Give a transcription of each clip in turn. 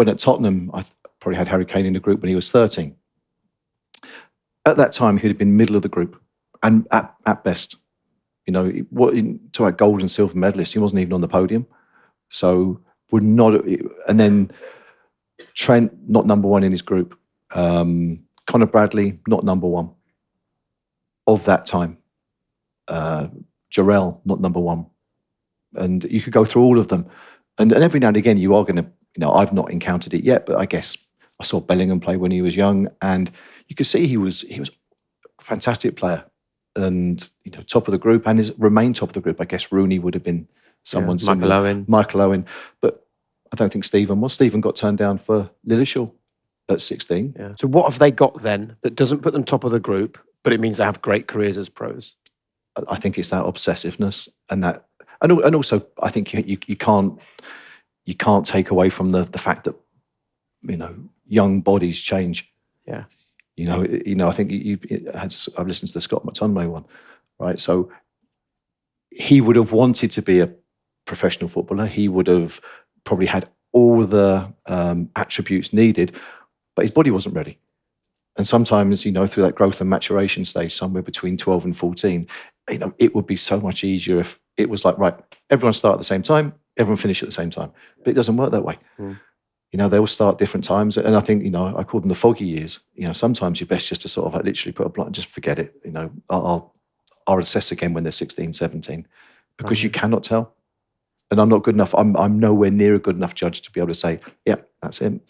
when at Tottenham, I probably had Harry Kane in the group when he was 13. At that time, he'd have been middle of the group, and at best. Talk about gold and silver medalists, he wasn't even on the podium. So would not, and then Trent, not number one in his group. Conor Bradley, not number one of that time. Jarrell, not number one. And you could go through all of them. And every now and again, you are going to, I've not encountered it yet, but I guess I saw Bellingham play when he was young, and you could see he was a fantastic player. And top of the group, and has remained top of the group. I guess Rooney would have been someone similar. Michael Owen. But I don't think Stephen was. Stephen got turned down for Lilleshall at 16. Yeah. So what have they got then that doesn't put them top of the group, but it means they have great careers as pros? I think it's that obsessiveness and that, and also I think you can't take away from the fact that young bodies change. Yeah. I think I've listened to the Scott McTominay one, right? So he would have wanted to be a professional footballer. He would have probably had all the attributes needed, but his body wasn't ready. And sometimes, through that growth and maturation stage, somewhere between 12 and 14, it would be so much easier if it was like, right, everyone start at the same time, everyone finish at the same time. But it doesn't work that way. Mm. They all start different times. And I think, I call them the foggy years. Sometimes you're best just to sort of literally put a blind, just forget it. I'll assess again when they're 16, 17, because you cannot tell. And I'm not good enough. I'm nowhere near a good enough judge to be able to say, yeah, that's him.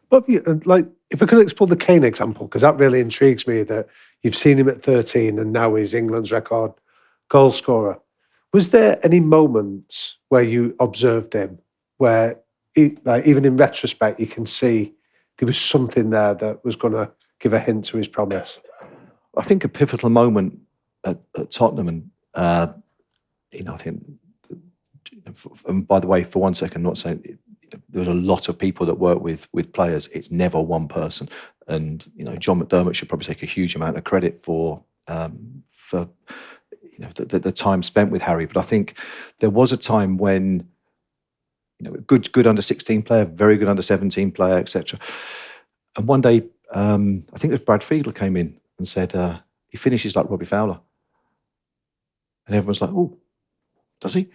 But if we could explore the Kane example, because that really intrigues me, that you've seen him at 13 and now he's England's record goal scorer. Was there any moments where you observed him where, even in retrospect, you can see there was something there that was going to give a hint to his promise? I think a pivotal moment at Tottenham, and I think, and by the way, for 1 second, not saying there's a lot of people that work with players. It's never one person, and John McDermott should probably take a huge amount of credit for the time spent with Harry. But I think there was a time when good under 16 player, very good under 17 player, etc. And one day, I think it was Brad Fiedler came in and said he finishes like Robbie Fowler, and everyone's like, "Oh, does he?"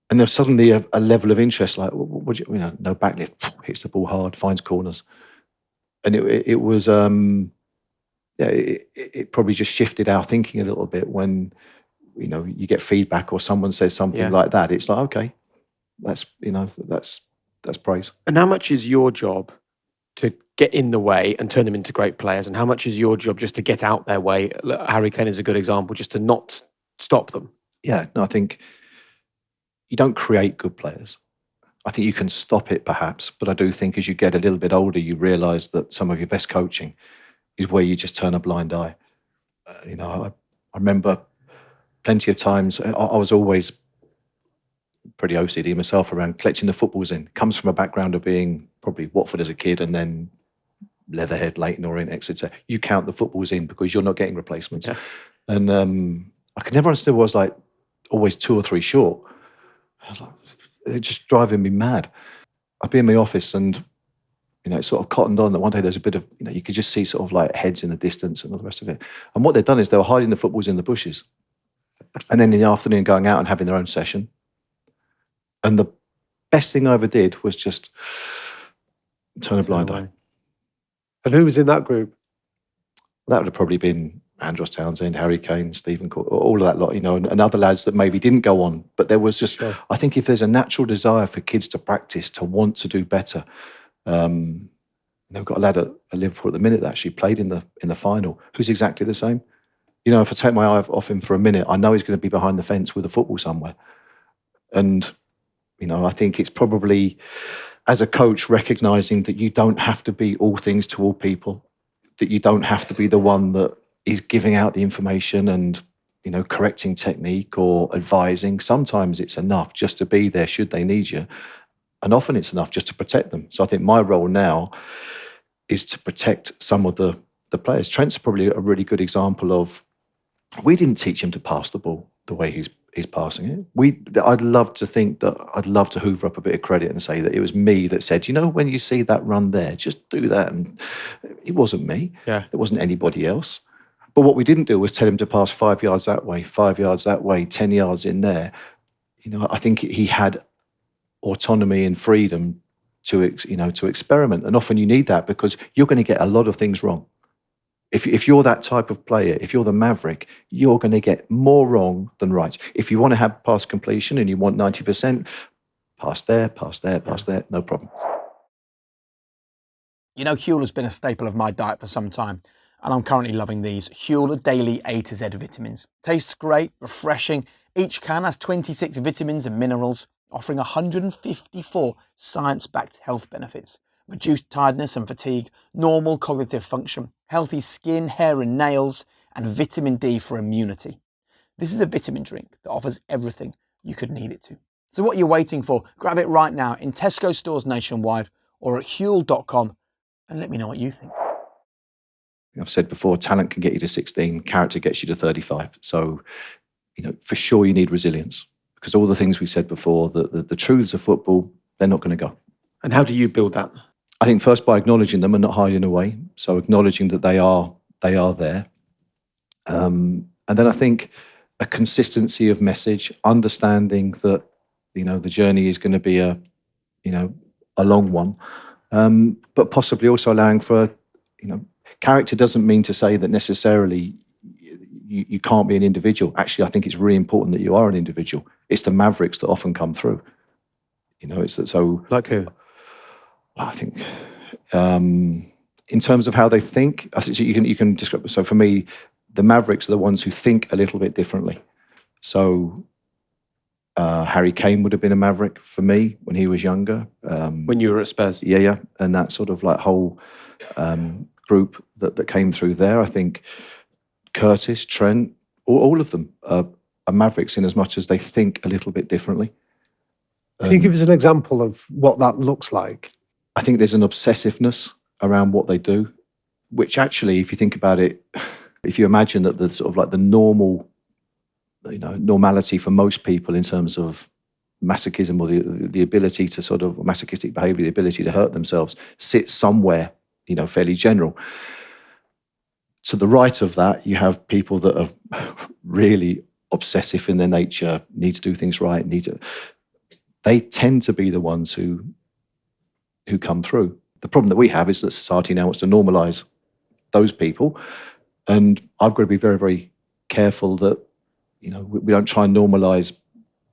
And there's suddenly a level of interest, like, no backlift, hits the ball hard, finds corners. And it was, it probably just shifted our thinking a little bit when, you get feedback or someone says something like that. It's like, okay, that's praise. And how much is your job to get in the way and turn them into great players? And how much is your job just to get out their way? Harry Kane is a good example, just to not stop them. Yeah, no, I think you don't create good players. I think you can stop it perhaps, but I do think as you get a little bit older, you realise that some of your best coaching is where you just turn a blind eye. I remember plenty of times, I was always pretty OCD myself around collecting the footballs in. Comes from a background of being probably Watford as a kid and then Leatherhead, Leighton Orient, Exeter. You count the footballs in because you're not getting replacements. Yeah. And I could never understand what was like always 2 or 3 short. It's just driving me mad. I'd be in my office and, it sort of cottoned on that one day there's a bit of, you could just see sort of like heads in the distance and all the rest of it. And what they'd done is they were hiding the footballs in the bushes. And then in the afternoon going out and having their own session. And the best thing I ever did was just turn a blind eye. And who was in that group? That would have probably been Andros Townsend, Harry Kane, Stephen Court, all of that lot, and other lads that maybe didn't go on. But there was just, I think if there's a natural desire for kids to practice, to want to do better, they've got a lad at Liverpool at the minute that actually played in the final, who's exactly the same. If I take my eye off him for a minute, I know he's going to be behind the fence with a football somewhere. And, I think it's probably, as a coach, recognising that you don't have to be all things to all people, that you don't have to be the one that is giving out the information and, correcting technique or advising. Sometimes it's enough just to be there should they need you. And often it's enough just to protect them. So I think my role now is to protect some of the players. Trent's probably a really good example of, we didn't teach him to pass the ball the way he's passing it. I'd love to think that I'd love to hoover up a bit of credit and say that it was me that said, when you see that run there, just do that. And it wasn't me. Yeah. It wasn't anybody else. But what we didn't do was tell him to pass 5 yards that way, 5 yards that way, 10 yards in there. I think he had autonomy and freedom to experiment. And often you need that because you're going to get a lot of things wrong. If you're that type of player, if you're the maverick, you're going to get more wrong than right. If you want to have pass completion and you want 90%, pass there, no problem. Huel has been a staple of my diet for some time, and I'm currently loving these Huel Daily A to Z vitamins. Tastes great, refreshing. Each can has 26 vitamins and minerals, offering 154 science-backed health benefits. Reduced tiredness and fatigue, normal cognitive function, healthy skin, hair and nails, and vitamin D for immunity. This is a vitamin drink that offers everything you could need it to. So what are you waiting for? Grab it right now in Tesco stores nationwide or at Huel.com and let me know what you think. I've said before, talent can get you to 16, character gets you to 35. So, for sure you need resilience because all the things we said before, the truths of football, they're not going to go. And how do you build that? I think first by acknowledging them and not hiding away. So acknowledging that they are there. And then I think a consistency of message, understanding that, the journey is going to be a long one. But possibly also allowing for, character doesn't mean to say that necessarily you can't be an individual. Actually, I think it's really important that you are an individual. It's the mavericks that often come through. It's that so. Like who? I think in terms of how they think, I think you can describe. So for me, the mavericks are the ones who think a little bit differently. So Harry Kane would have been a maverick for me when he was younger. When you were at Spurs? Yeah. And that sort of like whole group that came through there. I think Curtis, Trent, all of them are mavericks in as much as they think a little bit differently. Can you give us an example of what that looks like? I think there's an obsessiveness around what they do, which actually, if you think about it, if you imagine that the sort of like the normal, normality for most people in terms of masochism or the ability to sort of masochistic behavior, the ability to hurt themselves, sits somewhere, fairly general. To the right of that, you have people that are really obsessive in their nature, need to do things right, they tend to be the ones who come through. The problem that we have is that society now wants to normalise those people, and I've got to be very, very careful that we don't try and normalise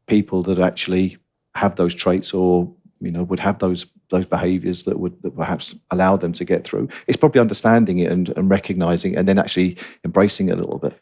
people that actually have those traits or would have those behaviours that would perhaps allow them to get through. It's probably understanding it and recognising and then actually embracing it a little bit.